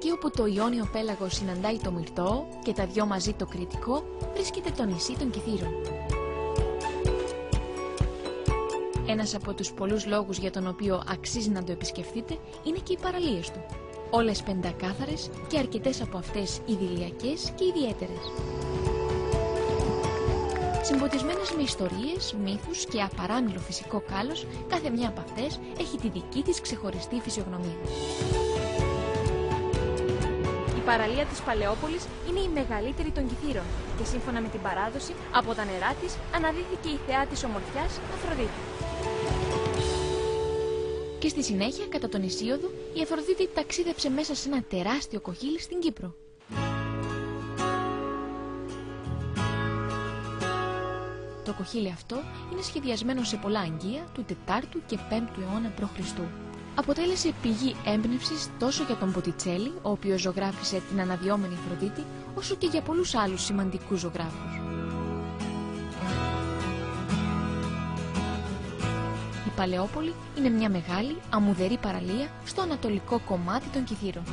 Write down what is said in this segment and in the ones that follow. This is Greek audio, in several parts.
Εκεί όπου το Ιόνιο πέλαγος συναντάει το Μυρτό και τα δυο μαζί το Κρητικό, βρίσκεται το νησί των Κιθήρων. Ένας από τους πολλούς λόγους για τον οποίο αξίζει να το επισκεφτείτε είναι και οι παραλίες του. Όλες πεντακάθαρες και αρκετές από αυτές ιδηλιακές και ιδιαίτερες. Συμποτισμένες με ιστορίες, μύθους και απαράμιλο φυσικό κάλος, κάθε μια από αυτές έχει τη δική της ξεχωριστή φυσιογνωμία. Η παραλία της Παλαιόπολης είναι η μεγαλύτερη των Κιθήρων και σύμφωνα με την παράδοση, από τα νερά της αναδύθηκε η θεά της ομορφιάς Αφροδίτη. Και στη συνέχεια, κατά τον Ησίωδο, η Αφροδίτη ταξίδεψε μέσα σε ένα τεράστιο κοχύλι στην Κύπρο. Το κοχύλι αυτό είναι σχεδιασμένο σε πολλά αγγεία του 4ου και 5ου αιώνα π.Χ. Αποτέλεσε πηγή έμπνευσης τόσο για τον Μποτιτσέλη, ο οποίος ζωγράφισε την αναδυόμενη Αφροδίτη, όσο και για πολλούς άλλους σημαντικούς ζωγράφους. Η Παλαιόπολη είναι μια μεγάλη, αμμουδερή παραλία στο ανατολικό κομμάτι των Κιθήρων.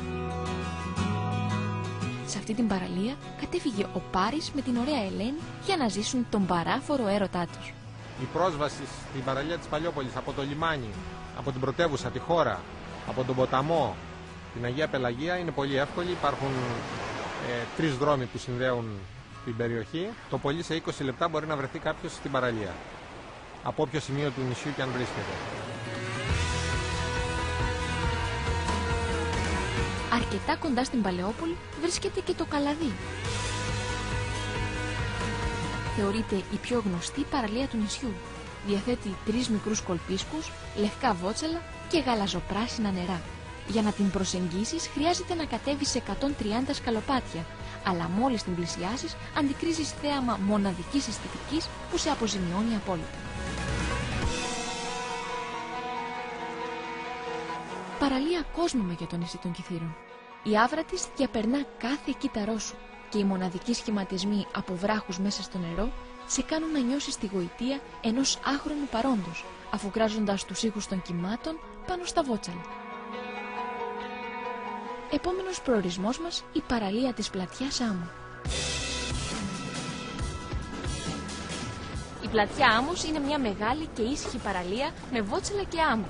Σε αυτή την παραλία κατέφυγε ο Πάρης με την ωραία Ελένη για να ζήσουν τον παράφορο έρωτά τους. Η πρόσβαση στην παραλία της Παλαιόπολης από το λιμάνι, από την πρωτεύουσα, τη χώρα, από τον ποταμό, την Αγία Πελαγία είναι πολύ εύκολη. Υπάρχουν 3 δρόμοι που συνδέουν την περιοχή. Το πολύ σε 20 λεπτά μπορεί να βρεθεί κάποιος στην παραλία, από όποιο σημείο του νησιού και αν βρίσκεται. Αρκετά κοντά στην Παλαιόπολη βρίσκεται και το Καλαδί. Θεωρείται η πιο γνωστή παραλία του νησιού. Διαθέτει 3 μικρούς κολπίσκους, λευκά βότσαλα και γαλαζοπράσινα νερά. Για να την προσεγγίσεις χρειάζεται να κατέβεις σε 130 σκαλοπάτια, αλλά μόλις την πλησιάσεις αντικρίζεις θέαμα μοναδικής αισθητικής που σε αποζημιώνει απόλυτα. Παραλία κόσμημα για το νησί των Κιθήρων. Η άβρα της διαπερνά κάθε κύτταρό σου και οι μοναδικοί σχηματισμοί από βράχους μέσα στο νερό σε κάνουν να νιώσεις τη γοητεία ενός άχρονου παρόντος, αφουγκράζοντας τους ήχους των κυμάτων πάνω στα βότσαλα. Επόμενος προορισμός μας, η παραλία της πλατιάς Άμμου. Η πλατιά Άμμους είναι μια μεγάλη και ήσυχη παραλία με βότσαλα και άμμο.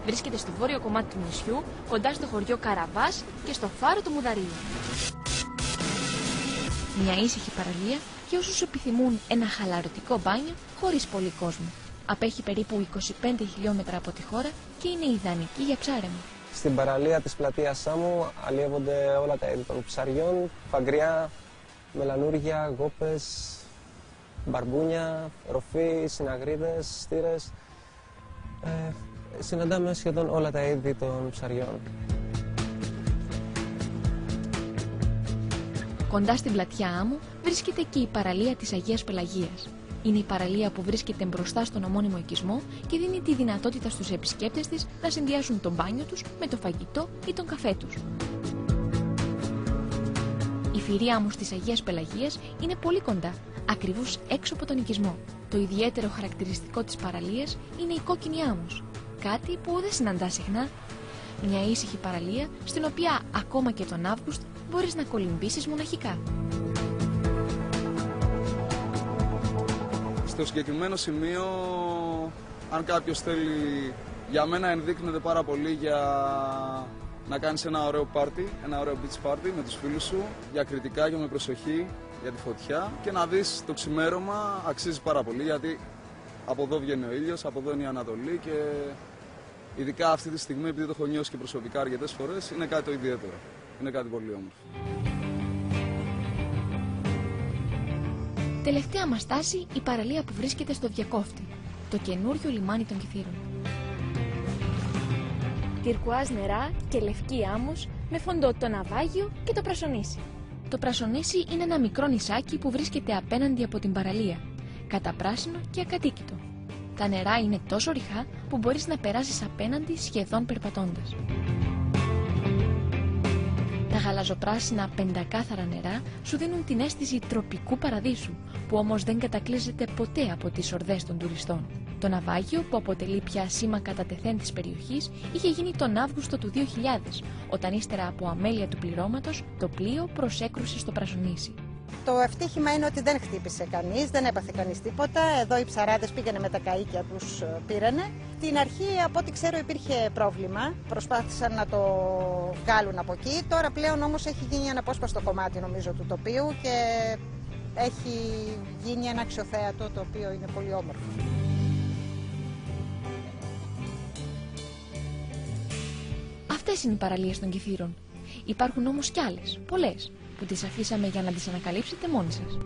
Βρίσκεται στο βόρειο κομμάτι του νησιού, κοντά στο χωριό Καραβάς και στο φάρο του Μουδαρίου. Μια ήσυχη παραλία για όσους επιθυμούν ένα χαλαρωτικό μπάνιο χωρίς πολύ κόσμο. Απέχει περίπου 25 χιλιόμετρα από τη χώρα και είναι ιδανική για ψάρεμα. Στην παραλία της πλατείας Άμμου αλλιεύονται όλα τα είδη των ψαριών, φαγκριά, μελανούρια, γόπες, μπαρμπούνια, ροφή, συναγρίδες, στήρες. Συναντάμε σχεδόν όλα τα είδη των ψαριών. Κοντά στην πλατιά Άμμου βρίσκεται και η παραλία της Αγίας Πελαγίας. Είναι η παραλία που βρίσκεται μπροστά στον ομώνυμο οικισμό και δίνει τη δυνατότητα στους επισκέπτες της να συνδυάσουν το μπάνιο τους με το φαγητό ή τον καφέ τους. Η φυρή άμμος της Αγίας Πελαγίας είναι πολύ κοντά, ακριβώς έξω από τον οικισμό. Το ιδιαίτερο χαρακτηριστικό της παραλίας είναι η κόκκινη άμμος, κάτι που δεν συναντά συχνά. Μια ήσυχη παραλία στην οποία ακόμα και τον Αύγουστο μπορείς να κολυμπήσεις μοναχικά. Στο συγκεκριμένο σημείο, αν κάποιος θέλει, για μένα ενδείκνεται πάρα πολύ για να κάνεις ένα ωραίο πάρτι, ένα ωραίο beach party με τους φίλους σου, διακριτικά και με προσοχή για τη φωτιά και να δεις το ξημέρωμα, αξίζει πάρα πολύ γιατί από εδώ βγαίνει ο ήλιος, από εδώ είναι η Ανατολή και ειδικά αυτή τη στιγμή, επειδή το έχω νιώσει και προσωπικά αρκετές φορές, είναι κάτι το ιδιαίτερο, είναι κάτι πολύ όμορφο. Τελευταία μας στάση, η παραλία που βρίσκεται στο Διακόφτη, το καινούριο λιμάνι των Κιθήρων. Τυρκουάζ νερά και λευκή άμμος με φόντο το ναυάγιο και το Πρασονήσι. Το Πρασονήσι είναι ένα μικρό νησάκι που βρίσκεται απέναντι από την παραλία, καταπράσινο και ακατοίκητο. Τα νερά είναι τόσο ρηχά που μπορείς να περάσεις απέναντι σχεδόν περπατώντας. Τα γαλαζοπράσινα πεντακάθαρα νερά σου δίνουν την αίσθηση τροπικού παραδείσου, που όμως δεν κατακλείζεται ποτέ από τις ορδές των τουριστών. Το ναυάγιο, που αποτελεί πια σήμα κατά τεθέν της περιοχής, είχε γίνει τον Αύγουστο του 2000, όταν ύστερα από αμέλεια του πληρώματος το πλοίο προσέκρουσε στο Πρασονήσι. Το ευτύχημα είναι ότι δεν χτύπησε κανείς, δεν έπαθε κανείς τίποτα. Εδώ οι ψαράδες πήγανε με τα καΐκια, τους πήρανε. Την αρχή, από ό,τι ξέρω, υπήρχε πρόβλημα. Προσπάθησαν να το βγάλουν από εκεί. Τώρα πλέον όμως έχει γίνει ένα απόσπαστο κομμάτι, νομίζω, του τοπίου και έχει γίνει ένα αξιοθέατο, το οποίο είναι πολύ όμορφο. Αυτές είναι οι παραλίες των Κηφείρων. Υπάρχουν όμως κι άλλες, πολλές, που τις αφήσαμε για να τις ανακαλύψετε μόνοι σας.